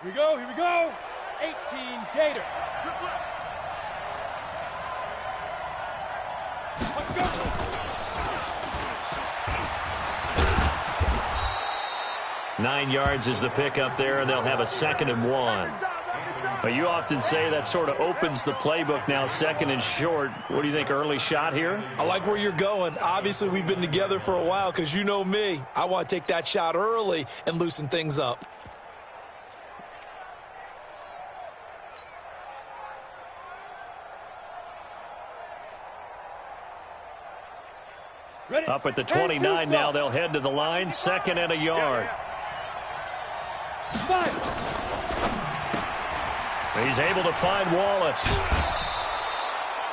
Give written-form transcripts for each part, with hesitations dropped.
Here we go. 18 Gator. Let's go. Nine yards is the pickup there, and they'll have a 2nd and 1. But you often say that sort of opens the playbook now, 2nd and short. What do you think, early shot here? I like where you're going. Obviously, we've been together for a while because you know me. I want to take that shot early and loosen things up. Ready. Up at the 29 now, they'll head to the line, 2nd and a yard. He's able to find Wallace.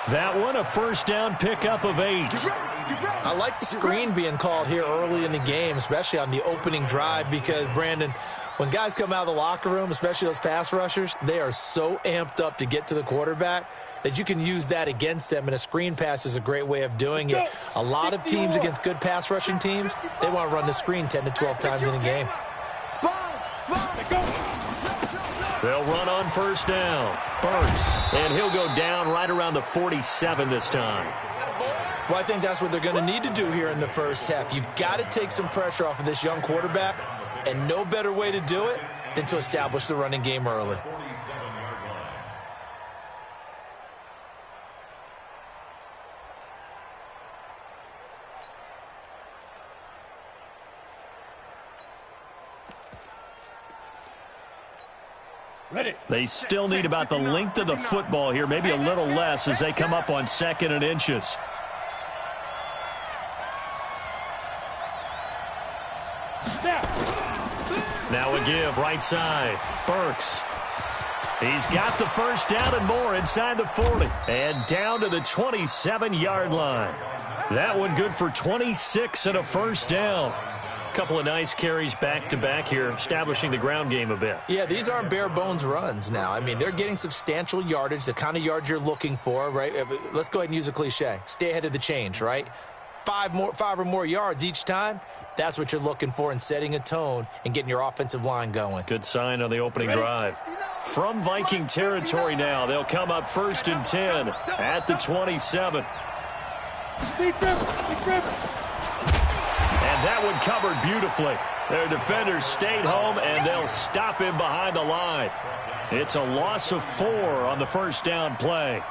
That one, a 1st down pickup of 8. I like the screen being called here early in the game, especially on the opening drive, because, Brandon, when guys come out of the locker room, especially those pass rushers, they are so amped up to get to the quarterback that you can use that against them, and a screen pass is a great way of doing it. A lot of teams against good pass rushing teams, they want to run the screen 10 to 12 times in a game. They'll run on 1st down. Burks, and he'll go down right around the 47 this time. Well, I think that's what they're going to need to do here in the first half. You've got to take some pressure off of this young quarterback, and no better way to do it than to establish the running game early. Ready. They still need about the length of the football here, maybe a little less as they come up on 2nd and inches. Now a give, right side. Burks. He's got the 1st down and more inside the 40. And down to the 27-yard line. That one good for 26 and a 1st down. Couple of nice carries back-to-back here, establishing the ground game a bit. Yeah, these aren't bare-bones runs now. I mean, they're getting substantial yardage, the kind of yards you're looking for, right? Let's go ahead and use a cliche. Stay ahead of the change, right? 5 or more yards each time, that's what you're looking for in setting a tone and getting your offensive line going. Good sign on the opening drive. From Viking territory now, they'll come up 1st and 10 at the 27. And that one covered beautifully. Their defenders stayed home, and they'll stop him behind the line. It's a loss of 4 on the 1st down play.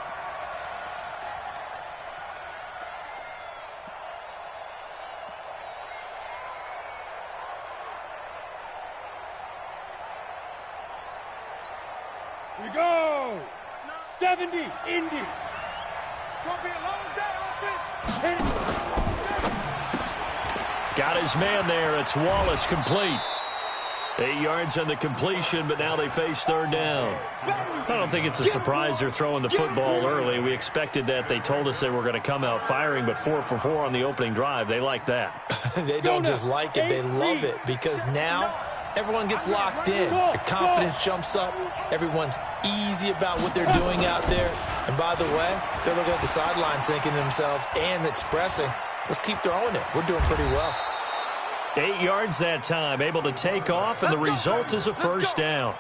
Here we go. 70 Indy. Gonna be a long day offense. Got his man there. It's Wallace complete. 8 yards on the completion, but now they face 3rd down. I don't think it's a surprise they're throwing the football early. We expected that. They told us they were going to come out firing, but 4 for 4 on the opening drive. They like that. They don't just like it. They love it, because now everyone gets locked in. Your confidence jumps up. Everyone's easy about what they're doing out there. And by the way, they're looking at the sidelines thinking to themselves and expressing, let's keep throwing it. We're doing pretty well. 8 yards that time, able to take off, and the result is a 1st down.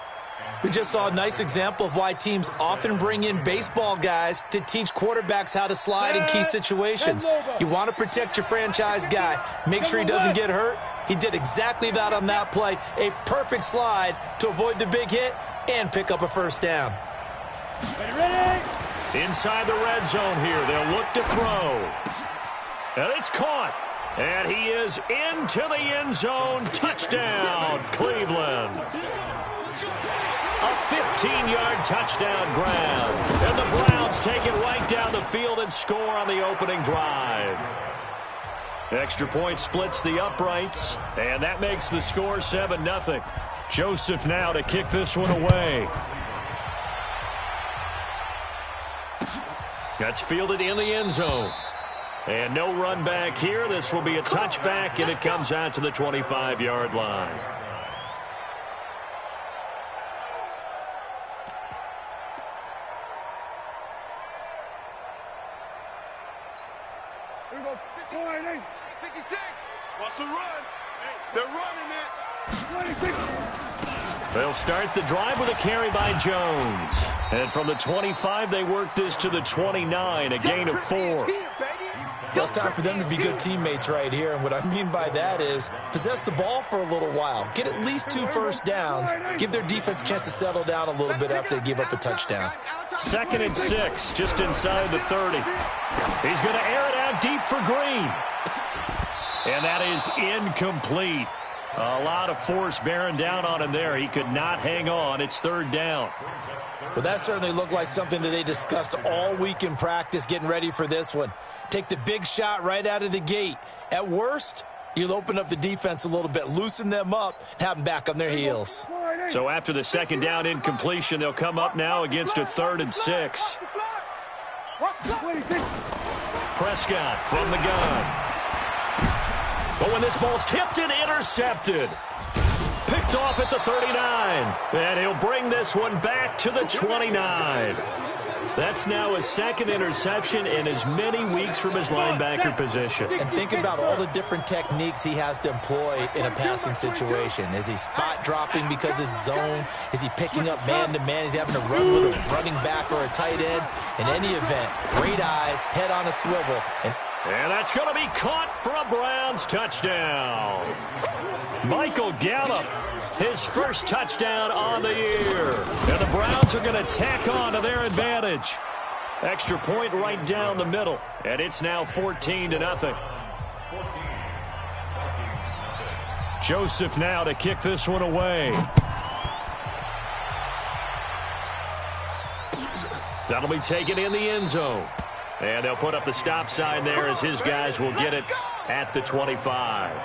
We just saw a nice example of why teams often bring in baseball guys to teach quarterbacks how to slide in key situations. You want to protect your franchise guy. Make sure he doesn't get hurt. He did exactly that on that play. A perfect slide to avoid the big hit and pick up a 1st down. Ready? Inside the red zone here, they'll look to throw. And it's caught. And he is into the end zone. Touchdown, Cleveland. A 15-yard touchdown grab. And the Browns take it right down the field and score on the opening drive. Extra point splits the uprights, and that makes the score 7-0. Joseph now to kick this one away. That's fielded in the end zone. And no run back here. This will be a touchback, and it comes out to the 25-yard line. Here we go. 20, 56. What's the run? They're running it. 26. They'll start the drive with a carry by Jones. And from the 25, they work this to the 29, a gain of 4. Well, it's time for them to be good teammates right here. And what I mean by that is possess the ball for a little while. Get at least 2 first downs. Give their defense a chance to settle down a little bit after they give up a touchdown. 2nd and 6, just inside the 30. He's going to air it out deep for Green. And that is incomplete. A lot of force bearing down on him there. He could not hang on. It's 3rd down. Well, that certainly looked like something that they discussed all week in practice getting ready for this one. Take the big shot right out of the gate. At worst, you'll open up the defense a little bit, loosen them up, and have them back on their heels. So after the 2nd down incompletion, they'll come up now against a 3rd and 6. Prescott from the gun. But when this ball's tipped and intercepted, picked off at the 39, and he'll bring this one back to the 29. That's now his 2nd interception in as many weeks from his linebacker position. And think about all the different techniques he has to employ in a passing situation. Is he spot dropping because it's zone? Is he picking up man-to-man? Is he having to run with a running back or a tight end? In any event, great eyes, head on a swivel. And that's going to be caught for a Browns touchdown. Michael Gallup, his first touchdown on the year. And the Browns are going to tack on to their advantage. Extra point right down the middle. And it's now 14-0. Joseph now to kick this one away. That'll be taken in the end zone. And they'll put up the stop sign there as his guys will get it at the 25.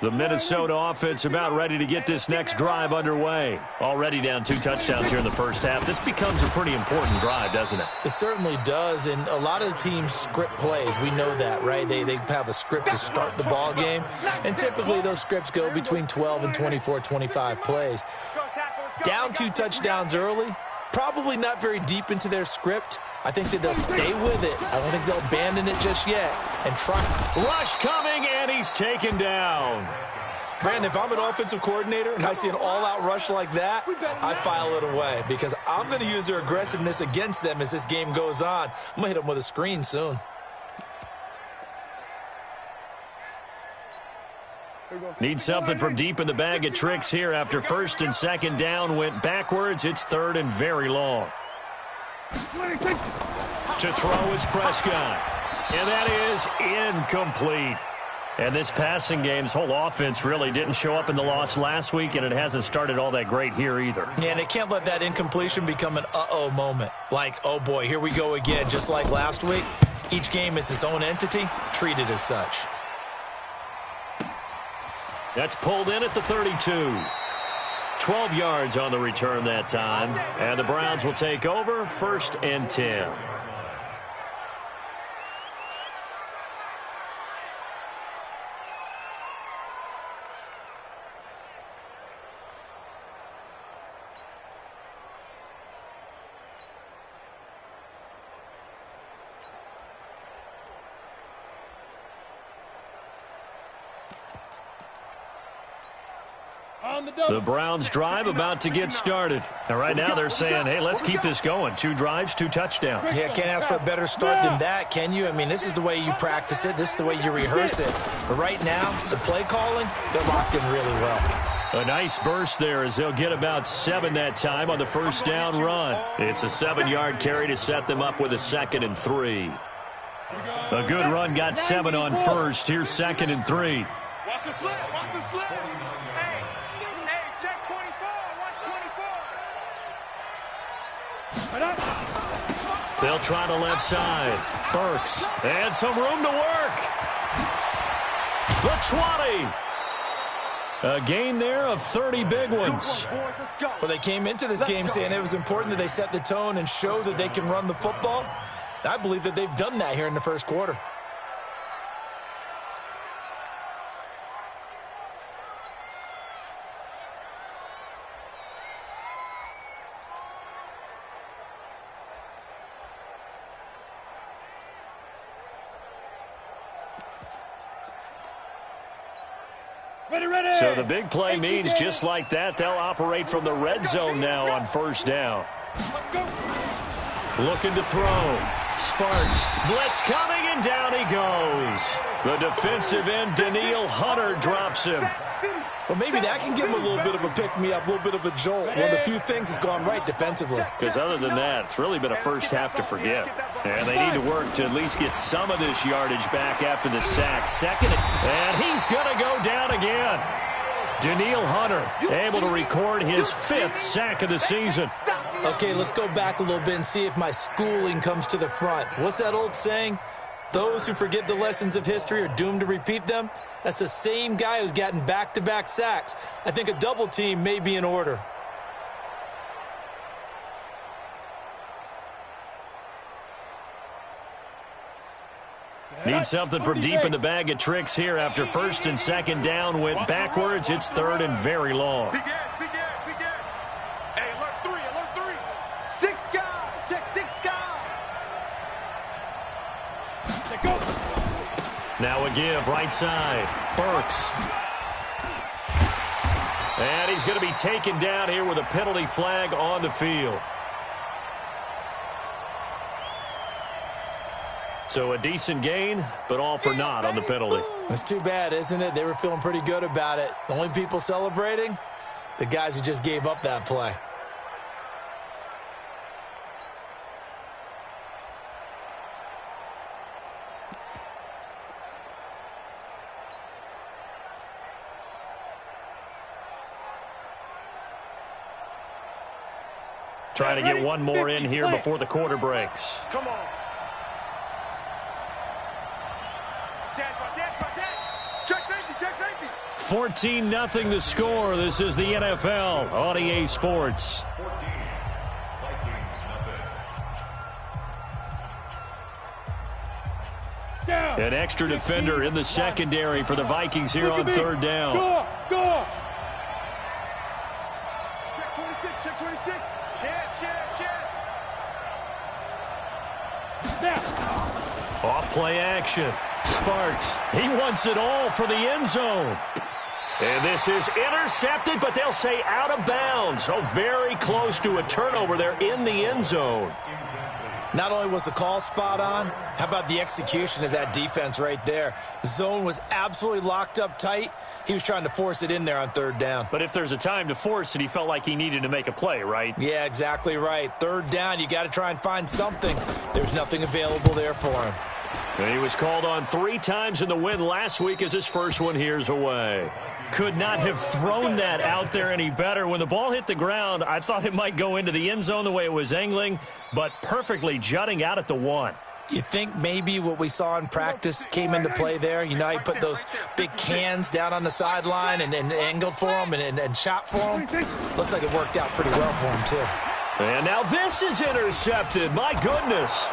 The Minnesota offense about ready to get this next drive underway. Already down 2 touchdowns here in the first half. This becomes a pretty important drive, doesn't it? It certainly does, and a lot of the teams script plays. We know that, right? They have a script to start the ball game, and typically those scripts go between 12 and 24, 25 plays. Down 2 touchdowns early, probably not very deep into their script. I think that they'll stay with it. I don't think they'll abandon it just yet and try. Rush coming, and he's taken down. Brandon, if I'm an offensive coordinator and I see an all-out rush like that, I file it away because I'm going to use their aggressiveness against them as this game goes on. I'm going to hit them with a screen soon. Need something from deep in the bag of tricks here after 1st and 2nd down went backwards. It's 3rd and very long. To throw is Prescott. And that is incomplete. And this passing game's whole offense really didn't show up in the loss last week, and it hasn't started all that great here either. Yeah, and they can't let that incompletion become an uh-oh moment. Like, oh boy, here we go again, just like last week. Each game is its own entity, treated as such. That's pulled in at the 32. 12 yards on the return that time. And the Browns will take over 1st and 10. The Browns drive about to get started. And right now they're saying, hey, let's keep this going. 2 drives, 2 touchdowns. Yeah, can't ask for a better start than that, can you? I mean, this is the way you practice it. This is the way you rehearse it. But right now, the play calling, they're locked in really well. A nice burst there as they'll get about 7 that time on the 1st down run. It's a 7-yard carry to set them up with a 2nd and 3. A good run got 7 on 1st. Here's 2nd and 3. Watch the slip. Watch the slip. Hey, check 24. Watch 24. They'll try the left side. Burks. And some room to work. The 20. A gain there of 30 big ones. Well, they came into this game saying it was important that they set the tone and show that they can run the football. And I believe that they've done that here in the first quarter. Ready. So the big play means just like that, they'll operate from the red zone now on first down. Looking to throw. Sparks. Blitz coming, and down he goes. The defensive end, Daniil Hunter, drops him. Well, maybe that can give him a little bit of a pick-me-up, a little bit of a jolt. One of the few things that's gone right defensively. Because other than that, it's really been a first half to forget. And they need to work to at least get some of this yardage back after the sack. Second, and he's going to go down again. Daniil Hunter able to record his 5th sack of the season. Okay, let's go back a little bit and see if my schooling comes to the front. What's that old saying? Those who forget the lessons of history are doomed to repeat them. That's the same guy who's gotten back-to-back sacks. I think a double team may be in order. Need something from deep in the bag of tricks here after first and second down went backwards. It's third and very long. Begin. Hey, alert 3. 6 guys. Check 6 guys. Check go. Now a give, right side. Burks. And he's going to be taken down here with a penalty flag on the field. So a decent gain, but all for naught on the penalty. That's too bad, isn't it? They were feeling pretty good about it. The only people celebrating, the guys who just gave up that play. Trying to get one more in here before the quarter breaks. Come on. Check safety. 14-0 the score. This is the NFL on EA Sports. An extra defender in the secondary for the Vikings here on third down. Go. Check 26. Snap. Off play action. Sparks. He wants it all for the end zone. And this is intercepted, but they'll say out of bounds. So very close to a turnover there in the end zone. Not only was the call spot on, how about the execution of that defense right there? The zone was absolutely locked up tight. He was trying to force it in there on third down. But if there's a time to force it, he felt like he needed to make a play, right? Yeah, exactly right. Third down, you got to try and find something. There's nothing available there for him. And he was called on 3 times in the win last week as his first one here's away. Could not have thrown that out there any better. When the ball hit the ground, I thought it might go into the end zone the way it was angling, but perfectly jutting out at the 1. You think maybe what we saw in practice came into play there? You know, he put those big cans down on the sideline and angled for him and shot for him. Looks like it worked out pretty well for him, too. And now this is intercepted. My goodness.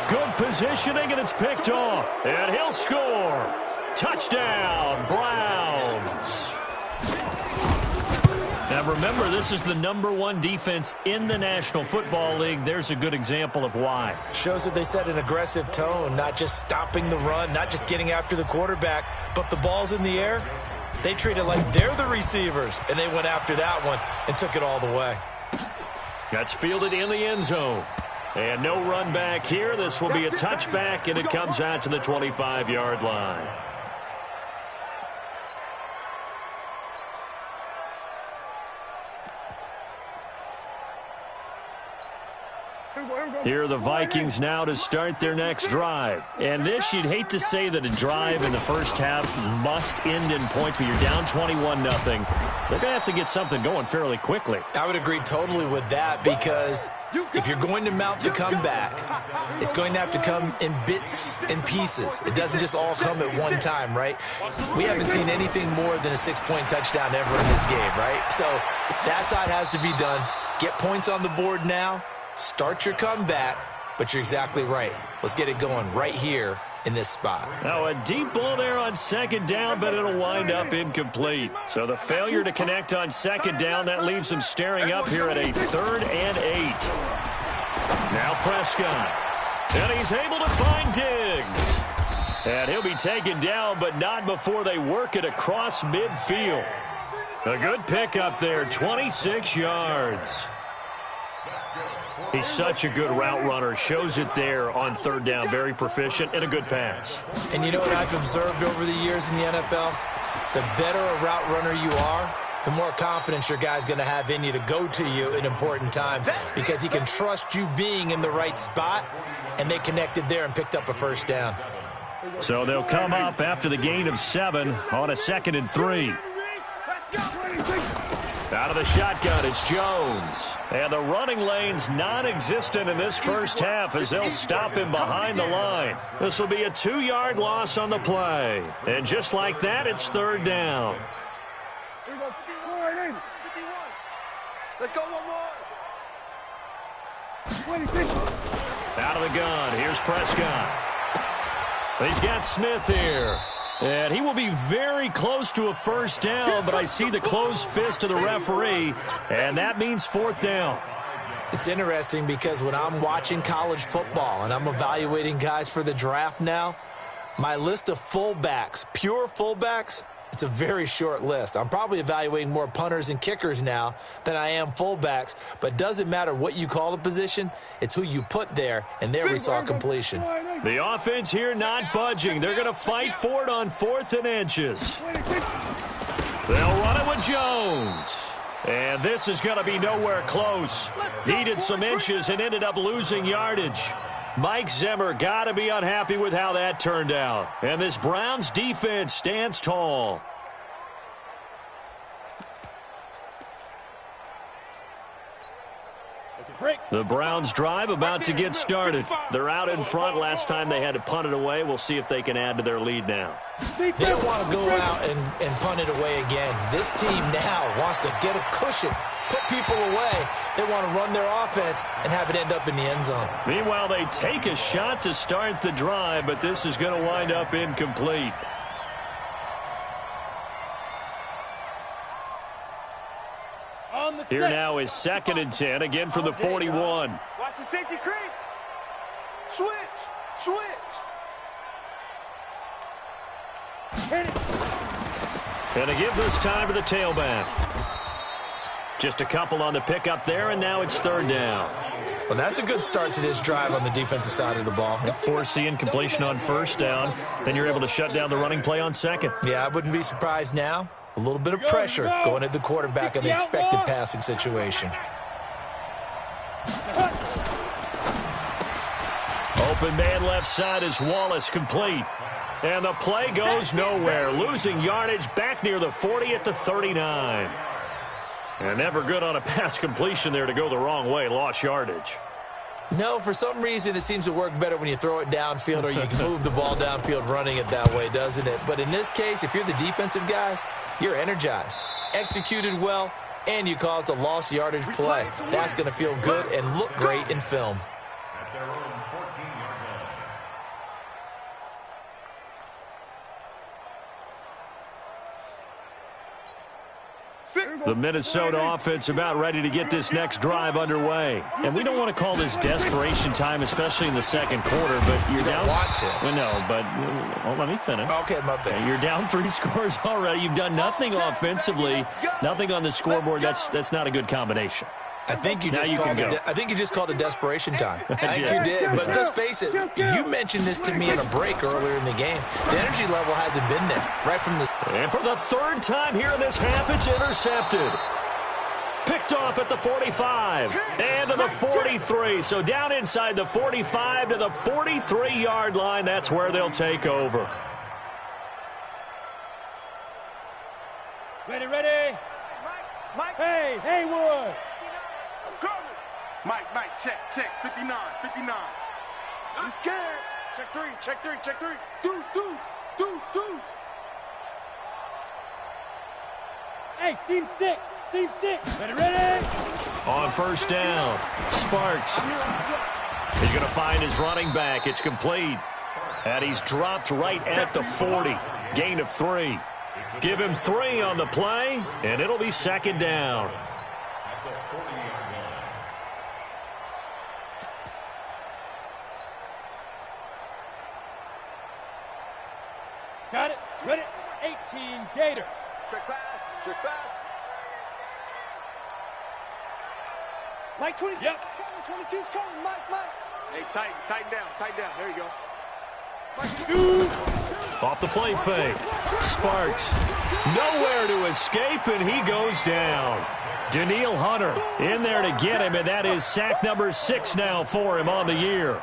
Good positioning, and it's picked off. And he'll score. Touchdown, Browns. Now remember, this is the #1 defense in the National Football League. There's a good example of why. Shows that they set an aggressive tone, not just stopping the run, not just getting after the quarterback, but the ball's in the air. They treat it like they're the receivers, and they went after that one and took it all the way. That's fielded in the end zone. And no run back here. This will be a touchback, and it comes out to the 25-yard line. Here are the Vikings now to start their next drive. And this, you'd hate to say that a drive in the first half must end in points, but you're down 21-0. They're going to have to get something going fairly quickly. I would agree totally with that, because if you're going to mount the comeback, it's going to have to come in bits and pieces. It doesn't just all come at one time, right? We haven't seen anything more than a 6-point touchdown ever in this game, right? So that's how it has to be done. Get points on the board now. Start your comeback, but you're exactly right. Let's get it going right here in this spot. Now a deep ball there on second down, but it'll wind up incomplete. So the failure to connect on second down, that leaves them staring up here at a 3rd and 8. Now Prescott. And he's able to find Diggs. And he'll be taken down, but not before they work it across midfield. A good pickup there, 26 yards. He's such a good route runner. Shows it there on third down. Very proficient and a good pass. And you know what I've observed over the years in the NFL? The better a route runner you are, the more confidence your guy's going to have in you to go to you in important times because he can trust you being in the right spot, and they connected there and picked up a first down. So they'll come up after the gain of 7 on a 2nd and 3. Out of the shotgun, it's Jones. And the running lane's non-existent in this first half as they'll stop him behind the line. This will be a 2-yard loss on the play. And just like that, it's third down. Let's go one more. Out of the gun, here's Prescott. He's got Smith here. And he will be very close to a first down, but I see the closed fist of the referee, and that means fourth down. It's interesting because when I'm watching college football and I'm evaluating guys for the draft now, my list of fullbacks, pure fullbacks, it's a very short list. I'm probably evaluating more punters and kickers now than I am fullbacks, but doesn't matter what you call the position, it's who you put there, and there we saw completion. The offense here not budging. They're going to fight for it on 4th and inches. They'll run it with Jones. And this is going to be nowhere close. Needed some inches and ended up losing yardage. Mike Zimmer got to be unhappy with how that turned out. And this Browns defense stands tall. The Browns drive about to get started. They're out in front. Last time they had to punt it away. We'll see if they can add to their lead now. They don't want to go out and punt it away again. This team now wants to get a cushion, put people away. They want to run their offense and have it end up in the end zone. Meanwhile, they take a shot to start the drive, but this is going to wind up incomplete. Here now is 2nd and 10, again from the 41. Watch the safety creep. Switch. And to give this time to the tailback. Just a couple on the pickup there, and now it's third down. Well, that's a good start to this drive on the defensive side of the ball. Forcing incompletion on first down. Then you're able to shut down the running play on 2nd. Yeah, I wouldn't be surprised now. A little bit of pressure going at the quarterback in the expected passing situation. Open man left side is Wallace, complete. And the play goes nowhere. Losing yardage back near the 40 at the 39. And never good on a pass completion there to go the wrong way. Lost yardage. No, for some reason it seems to work better when you throw it downfield or you can move the ball downfield running it that way, doesn't it? But in this case, if you're the defensive guys, you're energized, executed well, and you caused a lost yardage play. That's going to feel good and look great in film. The Minnesota offense about ready to get this next drive underway. And we don't want to call this desperation time, especially in the second quarter, but you're down. Want to. Well, no, but let me finish. Okay, my bad. You're down 3 scores already. You've done nothing offensively, nothing on the scoreboard. That's not a good combination. I think you just called it desperation time. I think you did. But let's face it, you mentioned this to me in a break earlier in the game. The energy level hasn't been there right from the. And for the third time here in this half, it's intercepted. Picked off at the 45 and to the 43. So down inside the 45 to the 43-yard line. That's where they'll take over. Ready. Mike. Hey, Haywood. Mike, check, 59. You scared? Check three. Deuce. Hey, seam six. Ready? On first down, Sparks. He's going to find his running back. It's complete. And he's dropped right at the 40. Gain of 3. Give him 3 on the play, and it'll be second down. 19, Gator. Trick pass, trick pass. Mike 20, Yep. 22's coming, Mike. Hey, tighten down. There you go. Shoot. Off the play fake. Sparks. Nowhere to escape, and he goes down. Daniil Hunter in there to get him, and that is sack number 6 now for him on the year.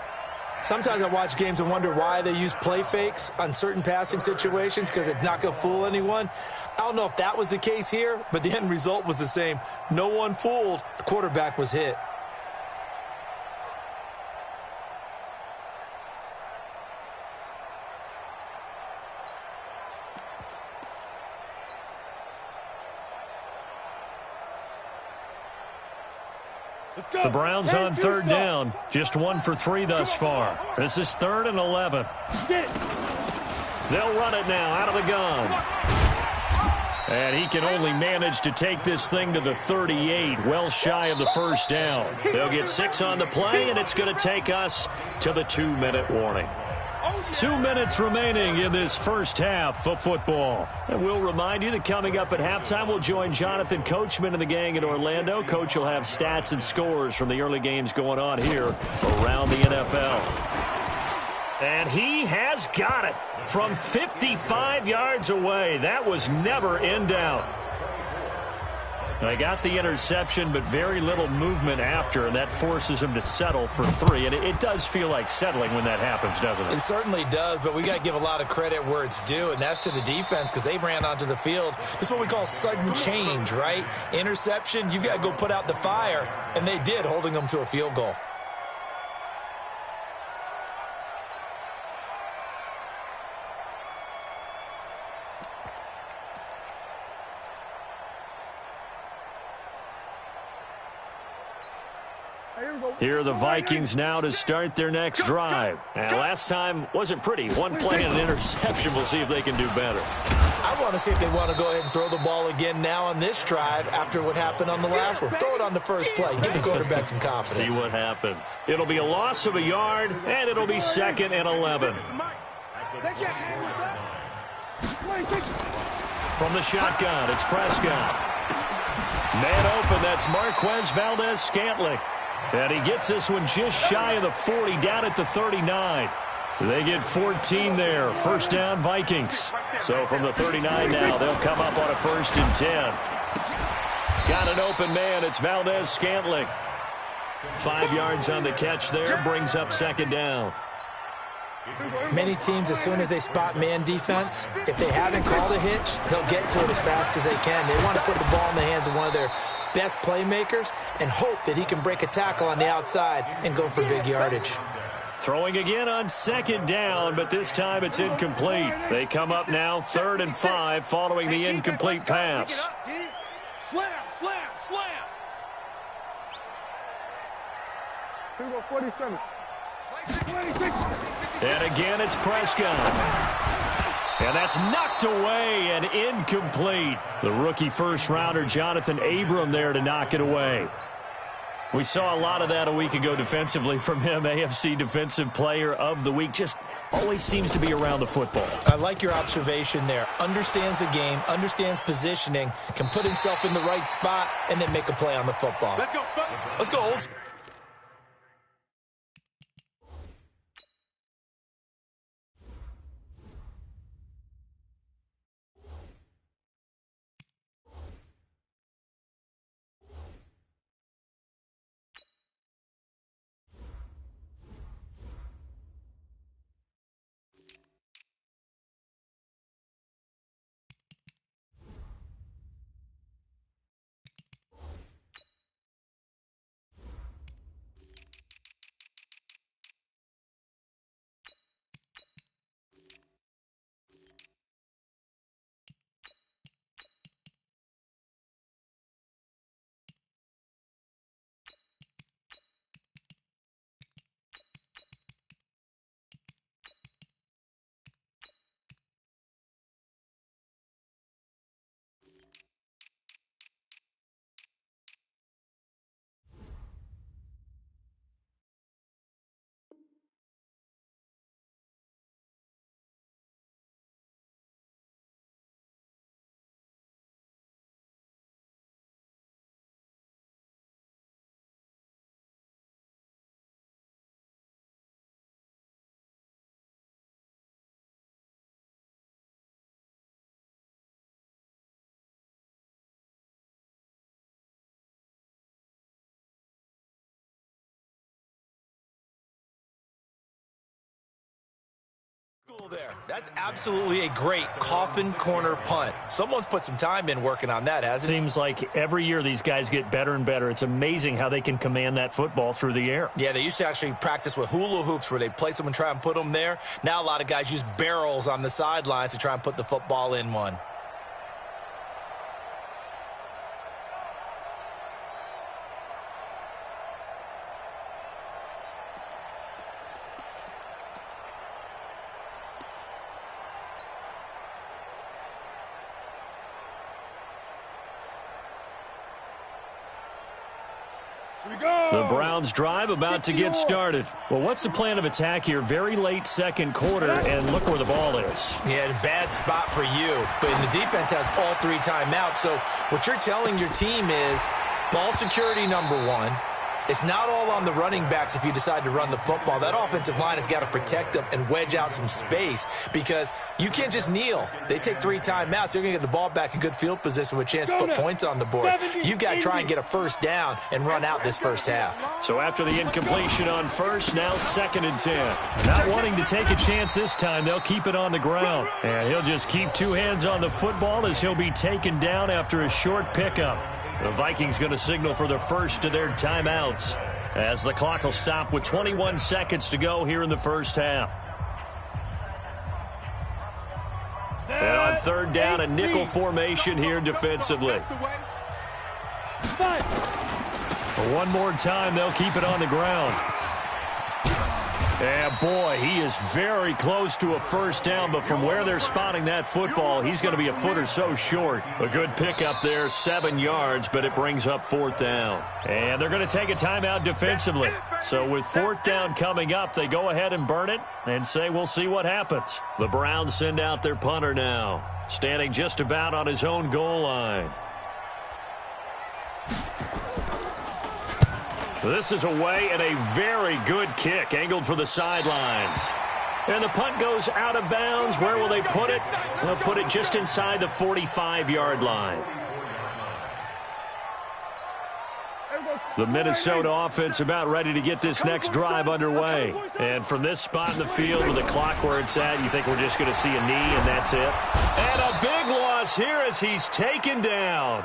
Sometimes I watch games and wonder why they use play fakes on certain passing situations because it's not going to fool anyone. I don't know if that was the case here, but the end result was the same. No one fooled. The quarterback was hit. The Browns on third down. Just 1 for 3 thus far. This is 3rd and 11. They'll run it now out of the gun. And he can only manage to take this thing to the 38, well shy of the first down. They'll get 6 on the play, and it's going to take us to the 2-minute warning. 2 minutes remaining in this first half of football. And we'll remind you that coming up at halftime, we'll join Jonathan Coachman and the gang in Orlando. Coach will have stats and scores from the early games going on here around the NFL. And he has got it from 55 yards away. That was never in doubt. They got the interception, but very little movement after, and that forces him to settle for 3. And it does feel like settling when that happens, doesn't it? It certainly does, but we got to give a lot of credit where it's due, and that's to the defense because they ran onto the field. This is what we call sudden change, right? Interception, you've got to go put out the fire, and they did, holding them to a field goal. Here are the Vikings now to start their next drive. And last time wasn't pretty. One play and an interception. We'll see if they can do better. I want to see if they want to go ahead and throw the ball again now on this drive after what happened on the last one. Throw it on the first play. Give the quarterback some confidence. See what happens. It'll be a loss of a yard, and it'll be 2nd and 11. From the shotgun, it's Prescott. Man open, that's Marquez Valdez-Scantling. And he gets this one just shy of the 40, down at the 39. They get 14 there. First down, Vikings. So from the 39 now, they'll come up on a 1st and 10. Got an open man. It's Valdez-Scantling. 5 yards on the catch there. Brings up 2nd down. Many teams, as soon as they spot man defense, if they haven't called a hitch, they'll get to it as fast as they can. They want to put the ball in the hands of one of their best playmakers and hope that he can break a tackle on the outside and go for big yardage. Throwing again on 2nd down, but this time it's incomplete. They come up now 3rd and 5 following the incomplete pass. Slam. 47. And again, it's Prescott. And that's knocked away and incomplete. The rookie first-rounder, Jonathan Abram, there to knock it away. We saw a lot of that a week ago defensively from him. AFC Defensive Player of the Week. Just always seems to be around the football. I like your observation there. Understands the game, understands positioning, can put himself in the right spot, and then make a play on the football. Let's go, Olds. There. That's absolutely a great coffin corner punt. Someone's put some time in working on that, hasn't it? Seems like every year these guys get better and better. It's amazing how they can command that football through the air. Yeah, they used to actually practice with hula hoops where they place them and try and put them there. Now a lot of guys use barrels on the sidelines to try and put the football in one. The Browns drive about to get started. Well, what's the plan of attack here? Very late second quarter, and look where the ball is. Yeah, bad spot for you. But the defense has all 3 timeouts. So what you're telling your team is ball security number 1. It's not all on the running backs if you decide to run the football. That offensive line has got to protect them and wedge out some space because you can't just kneel. They take 3 timeouts. They're going to get the ball back in good field position with a chance to put points on the board. You got to try and get a first down and run out this first half. So after the incompletion on first, now 2nd and 10. Not wanting to take a chance this time, they'll keep it on the ground. And he'll just keep 2 hands on the football as he'll be taken down after a short pickup. The Vikings going to signal for the first of their timeouts as the clock will stop with 21 seconds to go here in the first half. And on 3rd down, a nickel formation here defensively. One more time, they'll keep it on the ground. And boy, he is very close to a first down, but from where they're spotting that football, he's going to be a foot or so short. A good pickup there, 7 yards, but it brings up 4th down. And they're going to take a timeout defensively. So with 4th down coming up, they go ahead and burn it and say we'll see what happens. The Browns send out their punter now, standing just about on his own goal line. This is away and a very good kick, angled for the sidelines. And the punt goes out of bounds. Where will they put it? They'll put it just inside the 45-yard line. The Minnesota offense about ready to get this next drive underway. And from this spot in the field with the clock where it's at, you think we're just going to see a knee and that's it? And a big loss here as he's taken down.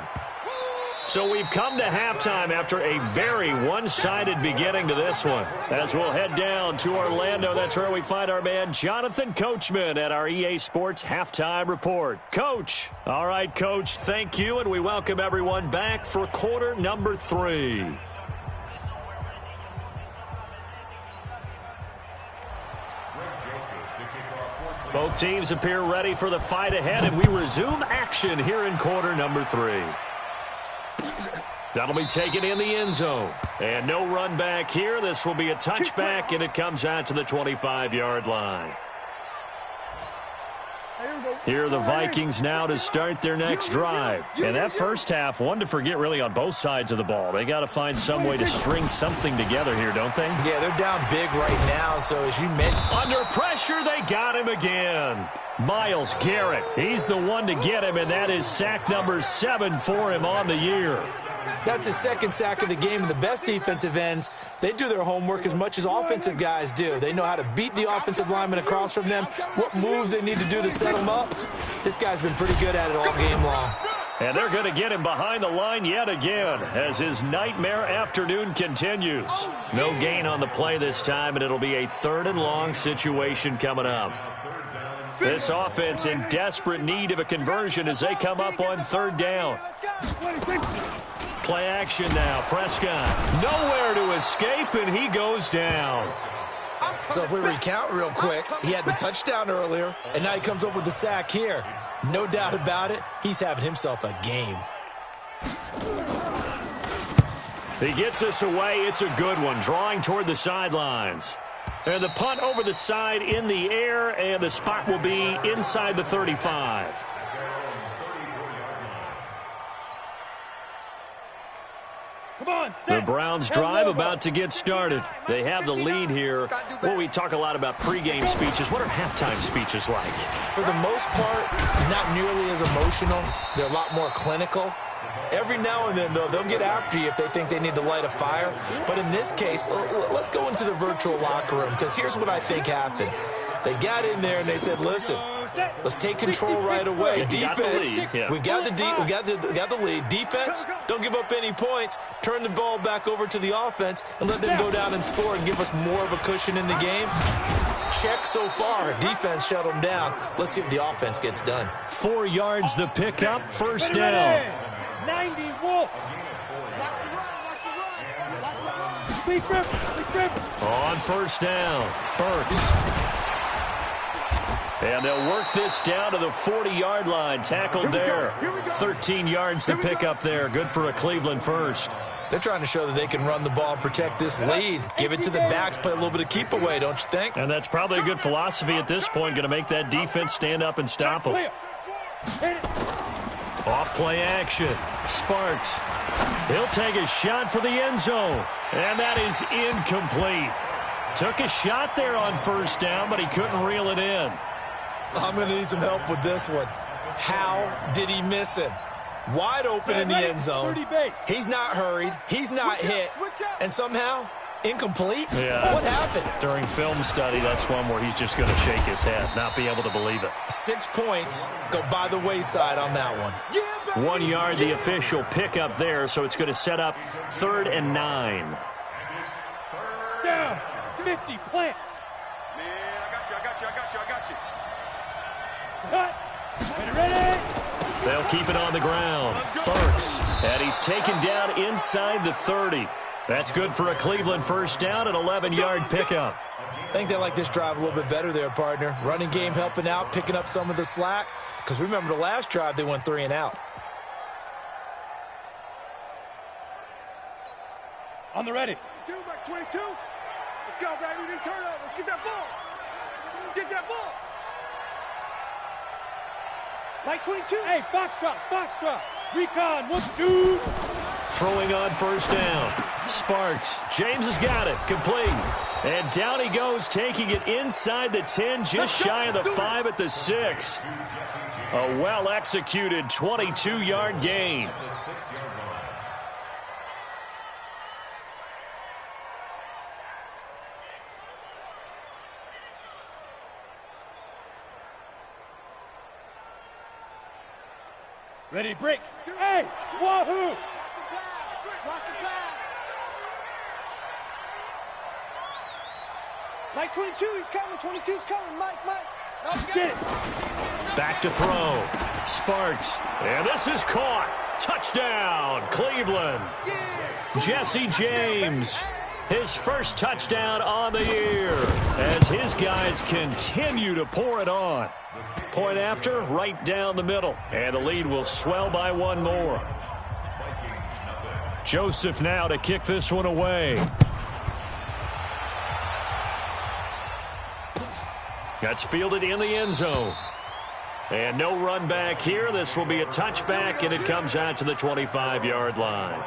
So we've come to halftime after a very one-sided beginning to this one. As we'll head down to Orlando, that's where we find our man Jonathan Coachman at our EA Sports Halftime Report. Coach. All right, Coach, thank you, and we welcome everyone back for quarter number 3. Both teams appear ready for the fight ahead, and we resume action here in quarter number 3. That'll be taken in the end zone. And no run back here. This will be a touchback, and it comes out to the 25-yard line. Here are the Vikings now to start their next drive. And that first half, one to forget really on both sides of the ball. They got to find some way to string something together here, don't they? Yeah, they're down big right now, so as you mentioned. Under pressure, they got him again. Myles Garrett, he's the one to get him, and that is sack number 7 for him on the year. That's his 2nd sack of the game, and the best defensive ends, they do their homework as much as offensive guys do. They know how to beat the offensive lineman across from them, what moves they need to do to set them up. This guy's been pretty good at it all game long. And they're going to get him behind the line yet again as his nightmare afternoon continues. No gain on the play this time, and it'll be a 3rd and long situation coming up. This offense in desperate need of a conversion as they come up on 3rd down. Play action now. Prescott nowhere to escape, and he goes down. So if we recount real quick, he had the touchdown earlier, and now he comes up with the sack here. No doubt about it, he's having himself a game. He gets us away. It's a good one, drawing toward the sidelines. And the punt over the side in the air, and the spot will be inside the 35. The Browns drive about to get started. They have the lead here. Well, we talk a lot about pregame speeches. What are halftime speeches like? For the most part, not nearly as emotional. They're a lot more clinical. Every now and then, though, they'll get after you if they think they need to light a fire. But in this case, let's go into the virtual locker room, because here's what I think happened. They got in there and they said, listen, let's take control right away. Yeah, Defense, we got the lead. Defense, don't give up any points. Turn the ball back over to the offense and let them go down and score and give us more of a cushion in the game. Check so far. Defense shut them down. Let's see if the offense gets done. 4 yards the pickup, first down. 90 Wolf. On first down, Burks. And they'll work this down to the 40-yard line. Tackled there. 13 yards to pick up there. Good for a Cleveland first. They're trying to show that they can run the ball and protect this lead. Give it to the backs, play a little bit of keep away, don't you think? And that's probably a good philosophy at this point. Going to make that defense stand up and stop them. Off play action. Sparks. He'll take a shot for the end zone. And that is incomplete. Took a shot there on first down, but he couldn't reel it in. I'm going to need some help with this one. How did he miss him? Wide open in the end zone. He's not hurried. He's not hit. And somehow, incomplete? Yeah. What happened? During film study, that's one where he's just going to shake his head, not be able to believe it. 6 points go by the wayside on that one. 1 yard, the official pickup there, so it's going to set up 3rd and 9. Down. 50. Plant. Man, I got you. Cut. Ready. They'll keep it on the ground. Burks. And he's taken down inside the 30. That's good for a Cleveland first down, an 11-yard pickup. I think they like this drive a little bit better there, partner. Running game helping out, picking up some of the slack. Because remember, the last drive, they went 3 and out. On the ready. 22, back 22. Let's go, baby. We need turnover. Let's get that ball. Let's get that ball. Like 22. Hey, Foxtrot. Recon, 1-2. Throwing on first down. Sparks. James has got it. Complete. And down he goes, taking it inside the 10, just shy of the 5 at the 6. A well-executed 22-yard gain. Ready, break. Hey, wahoo! Watch the pass. Like 22, he's coming. 22's coming. Mike. Get it. Back to throw. Sparks. And this is caught. Touchdown, Cleveland. Jesse James. His first touchdown on the year as his guys continue to pour it on. Point after, right down the middle. And the lead will swell by 1 more. Joseph now to kick this one away. That's fielded in the end zone. And no run back here. This will be a touchback, and it comes out to the 25-yard line.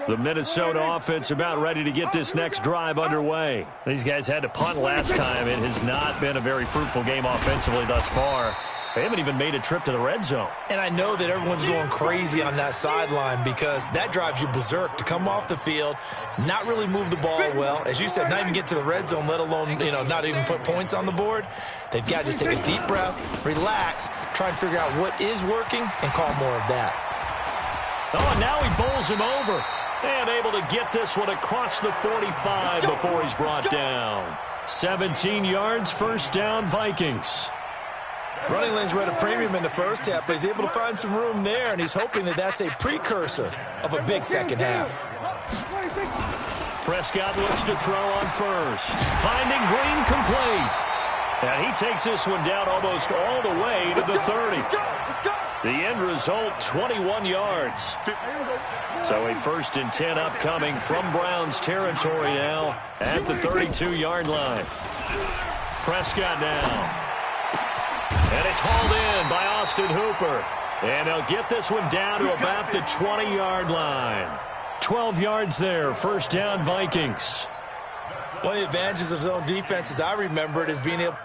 The Minnesota offense about ready to get this next drive underway. These guys had to punt last time. It has not been a very fruitful game offensively thus far. They haven't even made a trip to the red zone. And I know that everyone's going crazy on that sideline because that drives you berserk to come off the field, not really move the ball well. As you said, not even get to the red zone, let alone, not even put points on the board. They've got to just take a deep breath, relax, try and figure out what is working, and call more of that. Oh, and now he bowls him over. And able to get this one across the 45 before he's brought down. 17 yards, first down, Vikings. Running lanes were at a premium in the first half, but he's able to find some room there, and he's hoping that that's a precursor of a big second half. Prescott looks to throw on first. Finding Green complete. And he takes this one down almost all the way to the 30. The end result, 21 yards. So a 1st and 10 upcoming from Browns territory now at the 32-yard line. Prescott now. And it's hauled in by Austin Hooper. And they'll get this one down to about the 20-yard line. 12 yards there, first down Vikings. One of the advantages of zone defense, as I remember it, is being able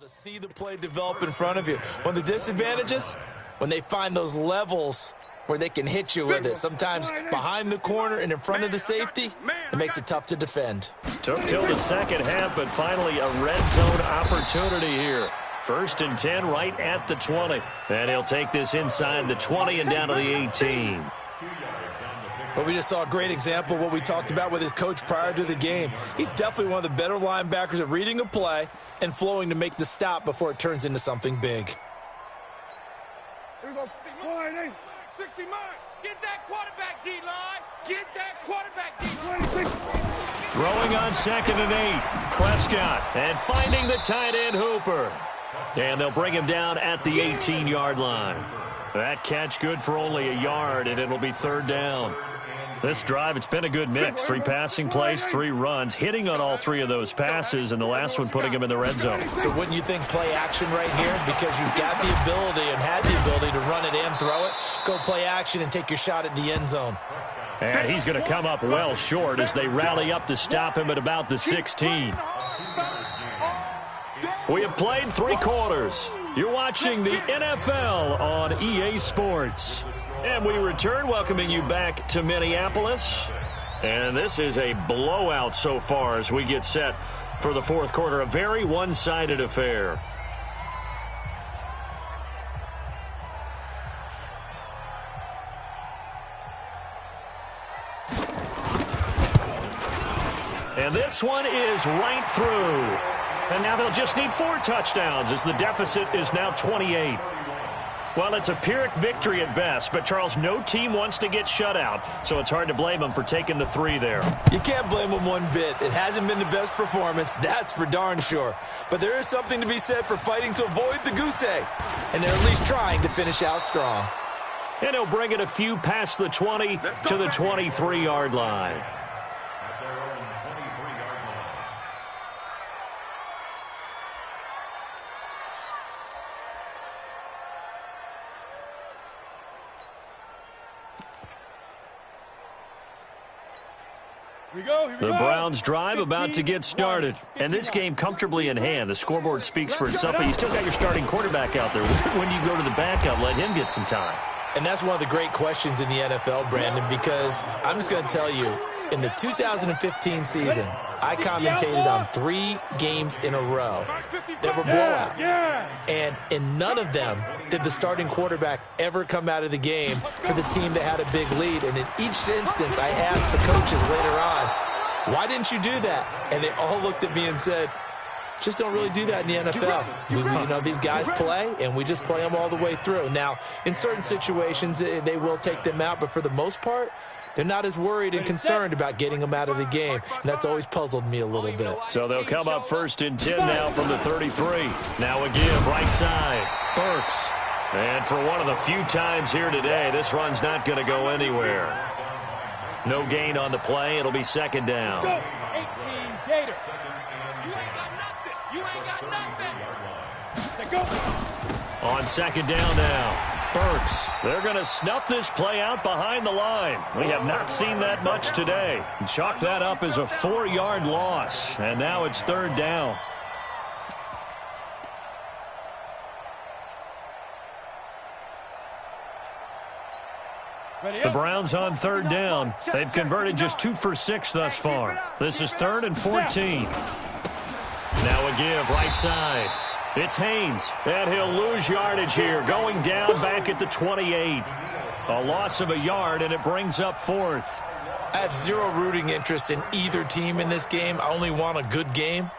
To see the play develop in front of you. One of the disadvantages, when they find those levels where they can hit you with it, sometimes behind the corner and in front of the safety, it makes it tough to defend. Took till the second half, but finally a red zone opportunity here. 1st and 10 right at the 20. And he'll take this inside the 20 and down to the 18. But we just saw a great example of what we talked about with his coach prior to the game. He's definitely one of the better linebackers at reading a play and flowing to make the stop before it turns into something big. Here we go. 60 mile. Get that quarterback, D-line. Get that quarterback, D-line. Throwing on 2nd and 8. Prescott and finding the tight end Hooper. And they'll bring him down at the 18-yard line. That catch good for only a yard, and it'll be 3rd down. This drive, it's been a good mix. 3 passing plays, 3 runs, hitting on all 3 of those passes, and the last one putting him in the red zone. So wouldn't you think play action right here? Because you've got the ability and had the ability to run it and throw it. Go play action and take your shot at the end zone. And he's going to come up well short as they rally up to stop him at about the 16. We have played 3 quarters. You're watching the NFL on EA Sports. And we return, welcoming you back to Minneapolis. And this is a blowout so far as we get set for the 4th quarter. A very one-sided affair. And this one is right through. And now they'll just need 4 touchdowns as the deficit is now 28. Well, it's a Pyrrhic victory at best, but, Charles, no team wants to get shut out, so it's hard to blame them for taking the 3 there. You can't blame them one bit. It hasn't been the best performance, that's for darn sure. But there is something to be said for fighting to avoid the goose egg, and they're at least trying to finish out strong. And he'll bring it a few past the 20 to the 23-yard line. The Browns drive about to get started. And this game comfortably in hand. The scoreboard speaks for itself, but you still got your starting quarterback out there. When do you go to the backup, let him get some time? And that's one of the great questions in the NFL, Brandon, because I'm just going to tell you, in the 2015 season, I commentated on 3 games in a row that were blowouts. And in none of them did the starting quarterback ever come out of the game for the team that had a big lead. And in each instance, I asked the coaches later on, why didn't you do that? And they all looked at me and said, just don't really do that in the NFL. You know, these guys play, and we just play them all the way through. Now, in certain situations, they will take them out, but for the most part, they're not as worried and concerned about getting them out of the game, and that's always puzzled me a little bit. So they'll come up 1st and 10 now from the 33. Now a give, right side, Burks. And for one of the few times here today, this run's not going to go anywhere. No gain on the play. It'll be 2nd down. 18 Gators. You ain't got nothing. You ain't got nothing. Go. On 2nd down now. Burks. They're going to snuff this play out behind the line. We have not seen that much today. Chalk that up as a 4-yard loss. And now it's 3rd down. The Browns on 3rd down. They've converted just 2 for 6 thus far. This is 3rd and 14. Now a give, right side. It's Haynes, and he'll lose yardage here, going down back at the 28. A loss of a yard, and it brings up 4th. I have zero rooting interest in either team in this game. I only want a good game.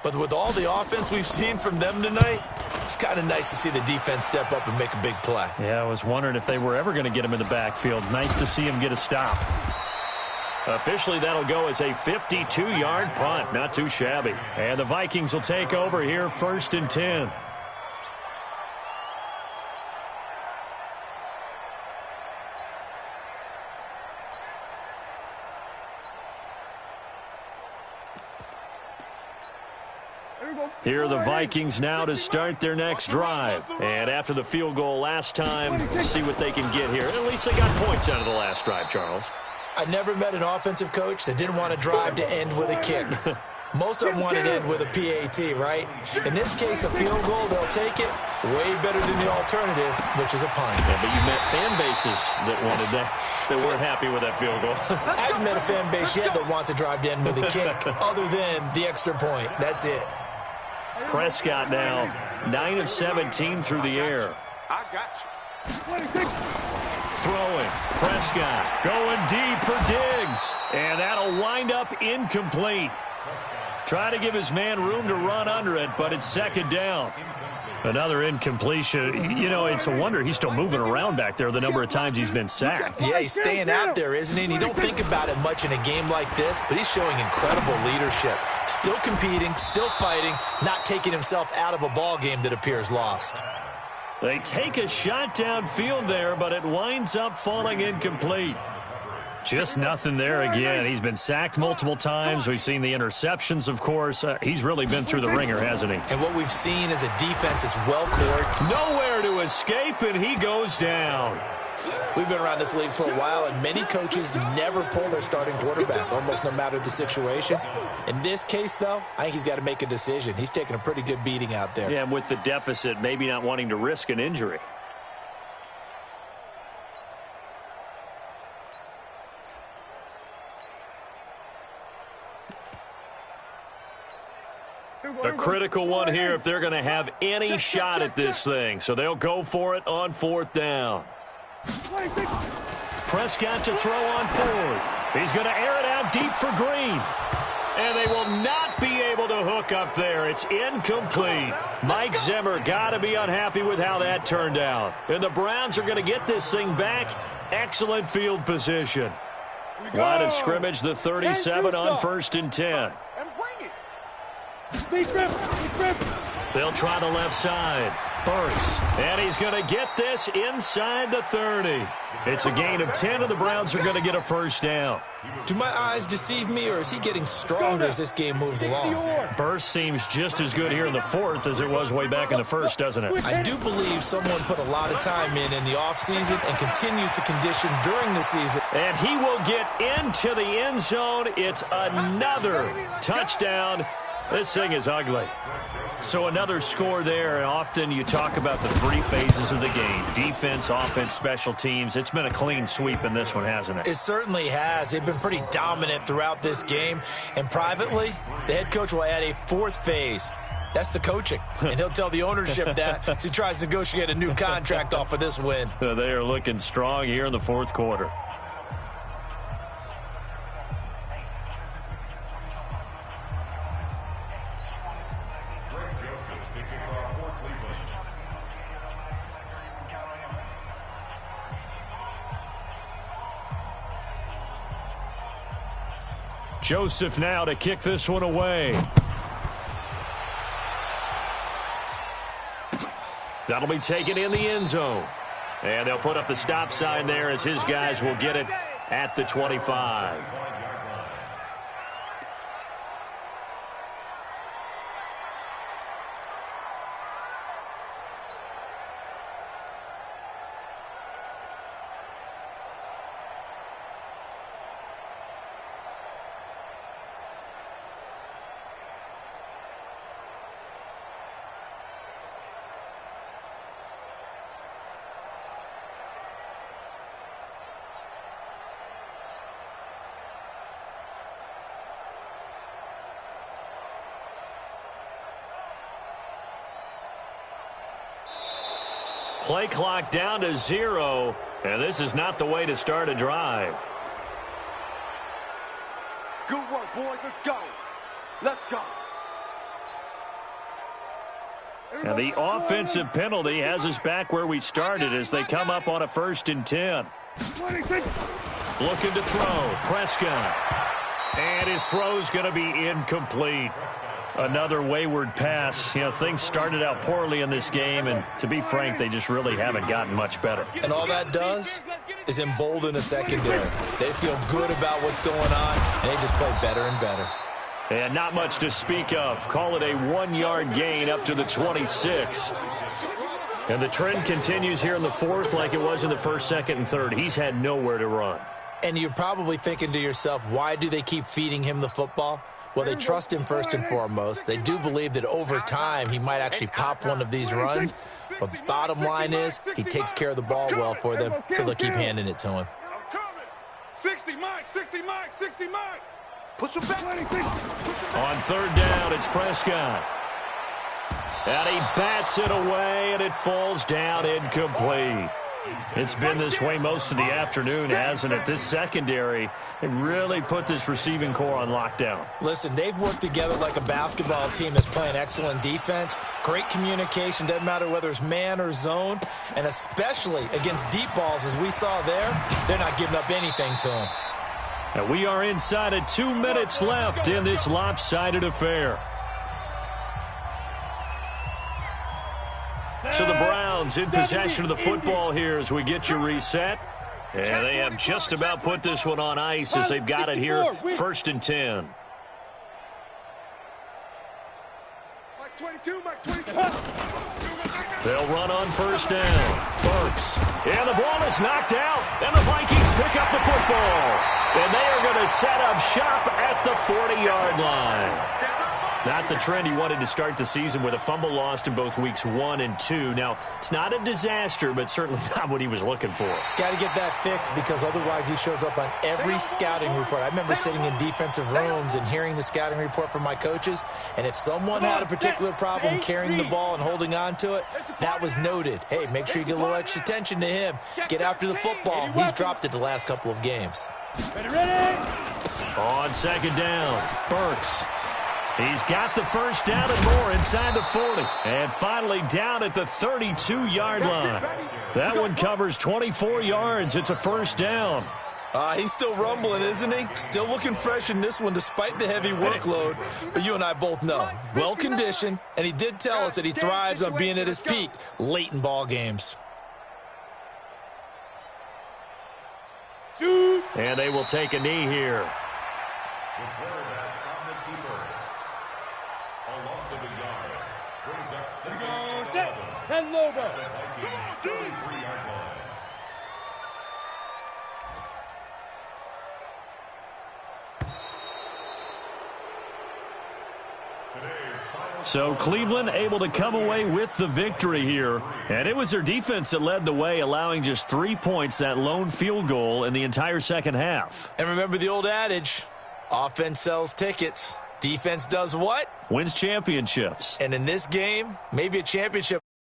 But with all the offense we've seen from them tonight, it's kind of nice to see the defense step up and make a big play. Yeah, I was wondering if they were ever going to get him in the backfield. Nice to see him get a stop. Officially, that'll go as a 52-yard punt. Not too shabby. And the Vikings will take over here 1st and 10. Here are the Vikings now to start their next drive. And after the field goal last time, we'll see what they can get here. At least they got points out of the last drive, Charles. I never met an offensive coach that didn't want to drive to end with a kick. Most of them want it in with a PAT, right? In this case, a field goal, they'll take it. Way better than the alternative, which is a punt. Yeah, but you met fan bases that wanted that weren't happy with that field goal. I haven't met a fan base yet that wants to drive in with a kick other than the extra point. That's it. Prescott now 9 of 17 through the air. I got you. Throwing. Prescott going deep for Diggs. And that'll wind up incomplete. Trying to give his man room to run under it, but it's second down. Another incompletion. You know, it's a wonder he's still moving around back there the number of times he's been sacked. Yeah, he's staying out there, isn't he? And you don't think about it much in a game like this, but he's showing incredible leadership. Still competing, still fighting, not taking himself out of a ball game that appears lost. They take a shot downfield there, but it winds up falling incomplete. Just nothing there again. He's been sacked multiple times. We've seen the interceptions, of course. He's really been through the ringer, hasn't he? And what we've seen is a defense that's well-coordinated. Nowhere to escape, and he goes down. We've been around this league for a while, and many coaches never pull their starting quarterback, almost no matter the situation. In this case, though, I think he's got to make a decision. He's taking a pretty good beating out there. Yeah, and with the deficit, maybe not wanting to risk an injury. A critical one here if they're going to have any shot at this thing. So they'll go for it on fourth down. Prescott to throw on fourth. He's going to air it out deep for Green. And they will not be able to hook up there. It's incomplete. Mike Zimmer got to be unhappy with how that turned out. And the Browns are going to get this thing back. Excellent field position. Line of scrimmage, the 37 on 1st and 10. They'll try the left side. Burks. And he's going to get this inside the 30. It's a gain of 10, and the Browns are going to get a first down. Do my eyes deceive me, or is he getting stronger as this game moves along? Burst seems just as good here in the fourth as it was way back in the first, doesn't it? I do believe someone put a lot of time in the offseason and continues to condition during the season. And he will get into the end zone. It's another touchdown. This thing is ugly. So another score there, and often you talk about the three phases of the game. Defense, offense, special teams. It's been a clean sweep in this one, hasn't it? It certainly has. They've been pretty dominant throughout this game. And privately, the head coach will add a fourth phase. That's the coaching. And he'll tell the ownership that as he tries to negotiate a new contract off of this win. They are looking strong here in the fourth quarter. Joseph now to kick this one away. That'll be taken in the end zone. And they'll put up the stop sign there as his guys will get it at the 25. Play clock down to 0, and this is not the way to start a drive. Good work, boys. Let's go. Let's go. And the offensive penalty has us back where we started as they come up on a 1st and 10. Looking to throw. Prescott. And his throw's going to be incomplete. Another wayward pass. You know, things started out poorly in this game, and to be frank, they just really haven't gotten much better. And all that does is embolden the secondary. They feel good about what's going on, and they just play better and better. And not much to speak of. Call it a 1-yard gain up to the 26. And the trend continues here in the fourth like it was in the first, second, and third. He's had nowhere to run. And you're probably thinking to yourself, why do they keep feeding him the football? Well, they trust him first and foremost. They do believe that over time he might actually pop one of these runs. But bottom line is he takes care of the ball well for them, so they'll keep handing it to him. 60, Mike, 60, Mike, 60, Mike. Push him back. On third down, it's Prescott. And he bats it away, and it falls down incomplete. It's been this way most of the afternoon, hasn't it? This secondary, they really put this receiving core on lockdown. Listen, they've worked together like a basketball team that's playing excellent defense. Great communication, doesn't matter whether it's man or zone. And especially against deep balls, as we saw there, they're not giving up anything to them. And we are inside of 2 minutes left in this lopsided affair. So the Browns in possession of the football here as we get you reset. And they have just about put this one on ice as they've got it here, 1st and 10. Mike 22, Mike 22. They'll run on 1st down. Burks. And the ball is knocked out. And the Vikings pick up the football. And they are going to set up shop at the 40-yard line. Not the trend he wanted to start the season with a fumble lost in both weeks 1 and 2. Now, it's not a disaster, but certainly not what he was looking for. Got to get that fixed because otherwise he shows up on every scouting report. I remember sitting in defensive rooms and hearing the scouting report from my coaches, and if someone had a particular problem carrying the ball and holding on to it, that was noted. Hey, make sure you get a little extra attention to him. Get after the football. He's dropped it the last couple of games. On 2nd down, Burks. He's got the 1st down and more inside the 40. And finally down at the 32-yard line. That one covers 24 yards. It's a 1st down. He's still rumbling, isn't he? Still looking fresh in this one despite the heavy workload. But you and I both know, well-conditioned, and he did tell us that he thrives on being at his peak late in ball games. Shoot. And they will take a knee here. Set. 10 logo. So Cleveland able to come away with the victory here. And it was their defense that led the way, allowing just 3 points, that lone field goal in the entire second half. And remember the old adage, offense sells tickets. Defense does what? Wins championships. And in this game, maybe a championship